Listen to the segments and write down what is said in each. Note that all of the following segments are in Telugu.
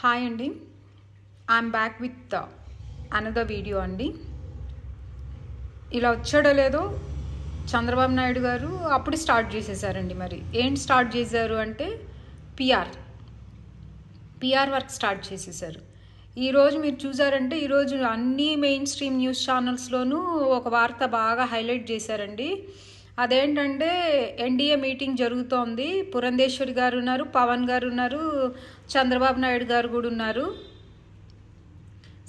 హాయ్ అండి, I'm back with another video అండి. ఇలా వచ్చాడో లేదో చంద్రబాబు నాయుడు గారు అప్పుడు స్టార్ట్ చేసేసారండి. మరి ఏంటి స్టార్ట్ చేశారు అంటే పిఆర్ వర్క్ స్టార్ట్ చేసేసారు. ఈరోజు మీరు చూసారంటే ఈరోజు అన్ని మెయిన్ స్ట్రీమ్ న్యూస్ ఛానల్స్లోనూ ఒక వార్త బాగా హైలైట్ చేశారండి. అదేంటంటే ఎన్డీఏ మీటింగ్ జరుగుతోంది. పురంధేశ్వరి గారు ఉన్నారు, పవన్ గారు ఉన్నారు, చంద్రబాబు నాయుడు గారు కూడా ఉన్నారు.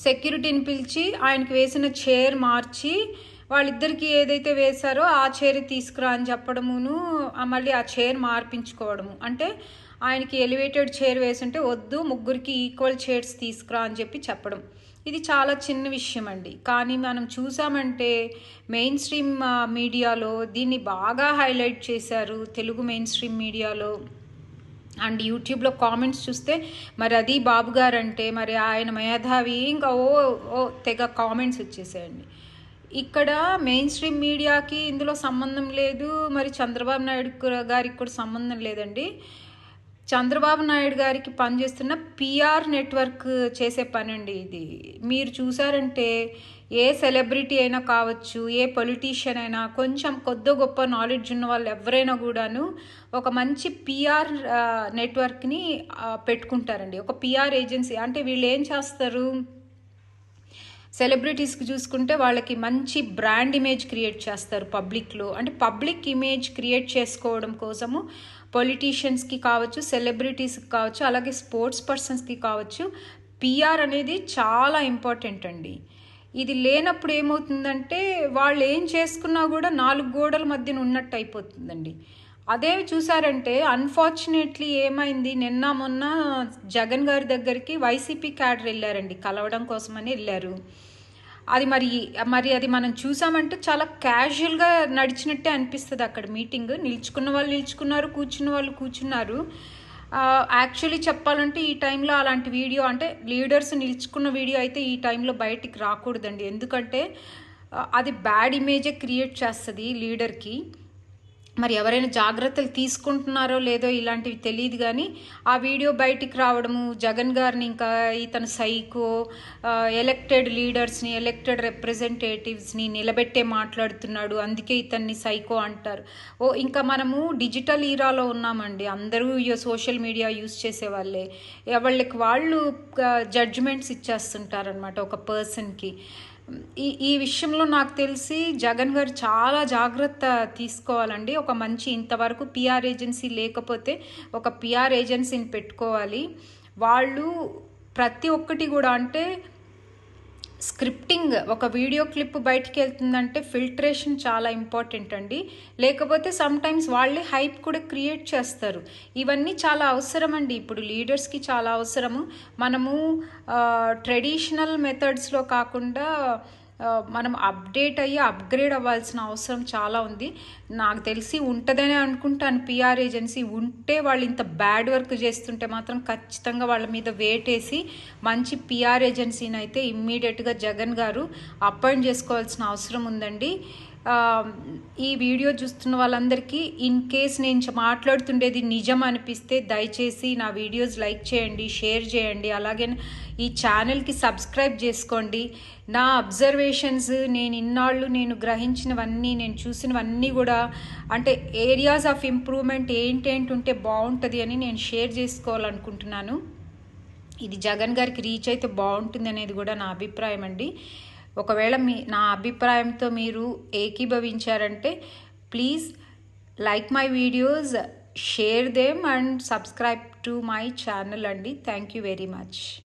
సెక్యూరిటీని పిలిచి ఆయనకి వేసిన చైర్ మార్చి వాళ్ళిద్దరికి ఏదైతే వేశారో ఆ చైర్ తీసుకురా అని చెప్పడమును, మళ్ళీ ఆ చైర్ మార్పించుకోవడము. అంటే ఆయనకి ఎలివేటెడ్ చైర్ వేసుంటే వద్దు, ముగ్గురికి ఈక్వల్ చైర్స్ తీసుకురా అని చెప్పడం. ఇది చాలా చిన్న విషయం అండి. కానీ మనం చూసామంటే మెయిన్ స్ట్రీమ్ మీడియాలో దీన్ని బాగా హైలైట్ చేశారు. తెలుగు మెయిన్ స్ట్రీమ్ మీడియాలో అండ్ యూట్యూబ్లో కామెంట్స్ చూస్తే మరి అది బాబు గారు అంటే మరి ఆయన మేధావి ఇంకా ఓ తెగ కామెంట్స్ వచ్చేసాయండి. ఇక్కడ మెయిన్ స్ట్రీమ్ మీడియాకి ఇందులో సంబంధం లేదు, మరి చంద్రబాబు నాయుడు గారికి కూడా సంబంధం లేదండి. చంద్రబాబు నాయుడు గారికి పనిచేస్తున్న పిఆర్ నెట్వర్క్ చేసే పని అండి ఇది. మీరు చూసారంటే ఏ సెలబ్రిటీ అయినా కావచ్చు, ఏ పొలిటీషియన్ అయినా, కొంచెం కొద్ది గొప్ప నాలెడ్జ్ ఉన్న వాళ్ళు ఎవరైనా కూడాను ఒక మంచి పిఆర్ నెట్వర్క్ని పెట్టుకుంటారండి. ఒక పిఆర్ ఏజెన్సీ. అంటే వీళ్ళు ఏం చేస్తారు, సెలబ్రిటీస్కి చూసుకుంటే వాళ్ళకి మంచి బ్రాండ్ ఇమేజ్ క్రియేట్ చేస్తారు పబ్లిక్లో. అంటే పబ్లిక్ ఇమేజ్ క్రియేట్ చేసుకోవడం కోసము పొలిటీషియన్స్కి కావచ్చు, సెలబ్రిటీస్కి కావచ్చు, అలాగే స్పోర్ట్స్ పర్సన్స్కి కావచ్చు, పిఆర్ అనేది చాలా ఇంపార్టెంట్ అండి. ఇది లేనప్పుడు ఏమవుతుందంటే వాళ్ళు ఏం చేసుకున్నా కూడా 4 గోడల మధ్యన ఉన్నట్టు అయిపోతుందండి. అదే చూసారంటే అన్ఫార్చునేట్లీ ఏమైంది, నిన్న మొన్న జగన్ గారి దగ్గరికి వైసీపీ క్యాడర్ వెళ్ళారండి, కలవడం కోసమని వెళ్ళారు. అది మరి అది మనం చూసామంటే చాలా క్యాజువల్గా నడిచినట్టే అనిపిస్తుంది. అక్కడ మీటింగ్ నిల్చుకున్న వాళ్ళు నిల్చుకున్నారు, కూర్చున్న వాళ్ళు కూర్చున్నారు. యాక్చువల్లీ చెప్పాలంటే ఈ టైంలో అలాంటి వీడియో, అంటే లీడర్స్ నిల్చుకున్న వీడియో అయితే ఈ టైంలో బయటికి రాకూడదండి. ఎందుకంటే అది బ్యాడ్ ఇమేజే క్రియేట్ చేస్తుంది లీడర్కి. మరి ఎవరైనా జాగ్రత్తలు తీసుకుంటున్నారో లేదో ఇలాంటివి తెలియదు. కానీ ఆ వీడియో బయటికి రావడము, జగన్ గారిని ఇంకా ఇతను సైకో, ఎలక్టెడ్ లీడర్స్ని, ఎలక్టెడ్ రిప్రజెంటేటివ్స్ని నిలబెట్టే మాట్లాడుతున్నాడు, అందుకే ఇతన్ని సైకో అంటారు. ఇంకా మనము డిజిటల్ ఈరాలో ఉన్నామండి. అందరూ సోషల్ మీడియా యూస్ చేసే వాళ్ళే. వాళ్ళకి వాళ్ళు జడ్జిమెంట్స్ ఇచ్చేస్తుంటారనమాట ఒక పర్సన్కి. ఈ విషయంలో నాకు తెలిసి జగన్ గారు చాలా జాగ్రత్త తీసుకోవాలండి. ఒక మంచి ఇంతవరకు పిఆర్ ఏజెన్సీ లేకపోతే ఒక పిఆర్ ఏజెన్సీని పెట్టుకోవాలి. వాళ్ళు ప్రతి ఒక్కటి కూడా, అంటే స్క్రిప్టింగ్, ఒక వీడియో క్లిప్ బయటికి వెళ్తుందంటే ఫిల్టరేషన్ చాలా ఇంపార్టెంట్ అండి. లేకపోతే సమ్టైమ్స్ వాళ్ళే హైప్ కూడా క్రియేట్ చేస్తారు. ఇవన్నీ చాలా అవసరం అండి. ఇప్పుడు లీడర్స్కి చాలా అవసరము. మనము ట్రెడిషనల్ మెథడ్స్లో కాకుండా మనం అప్డేట్ అయ్యి అప్గ్రేడ్ అవ్వాల్సిన అవసరం చాలా ఉంది. నాకు తెలిసి ఉంటుందని అనుకుంటాను. పిఆర్ ఏజెన్సీ ఉంటే వాళ్ళు ఇంత బ్యాడ్ వర్క్ చేస్తుంటే మాత్రం ఖచ్చితంగా వాళ్ళ మీద వేటేసి మంచి పిఆర్ ఏజెన్సీని అయితే ఇమ్మీడియట్గా జగన్ గారు అపాయింట్ చేసుకోవాల్సిన అవసరం ఉందండి. ఈ వీడియో చూస్తున్న వాళ్ళందరికీ ఇన్ కేస్ నేను మాట్లాడుతుండేది నిజం అనిపిస్తే దయచేసి నా వీడియోస్ లైక్ చేయండి, షేర్ చేయండి, అలాగే ఈ ఛానల్కి సబ్స్క్రైబ్ చేసుకోండి. నా అబ్జర్వేషన్స్, నేను గ్రహించినవన్నీ, నేను చూసినవన్నీ కూడా, అంటే ఏరియాస్ ఆఫ్ ఇంప్రూవ్మెంట్ ఏంటేంటి ఉంటే బాగుంటుంది అని నేను షేర్ చేసుకోవాలనుకుంటున్నాను. ఇది జగన్ గారికి రీచ్ అయితే బాగుంటుంది అనేది కూడా నా అభిప్రాయం అండి. ఒకవేళ నా అభిప్రాయంతో మీరు ఏకీభవించారంటే please like my videos, share them and subscribe to my channel అండి. Thank you very much.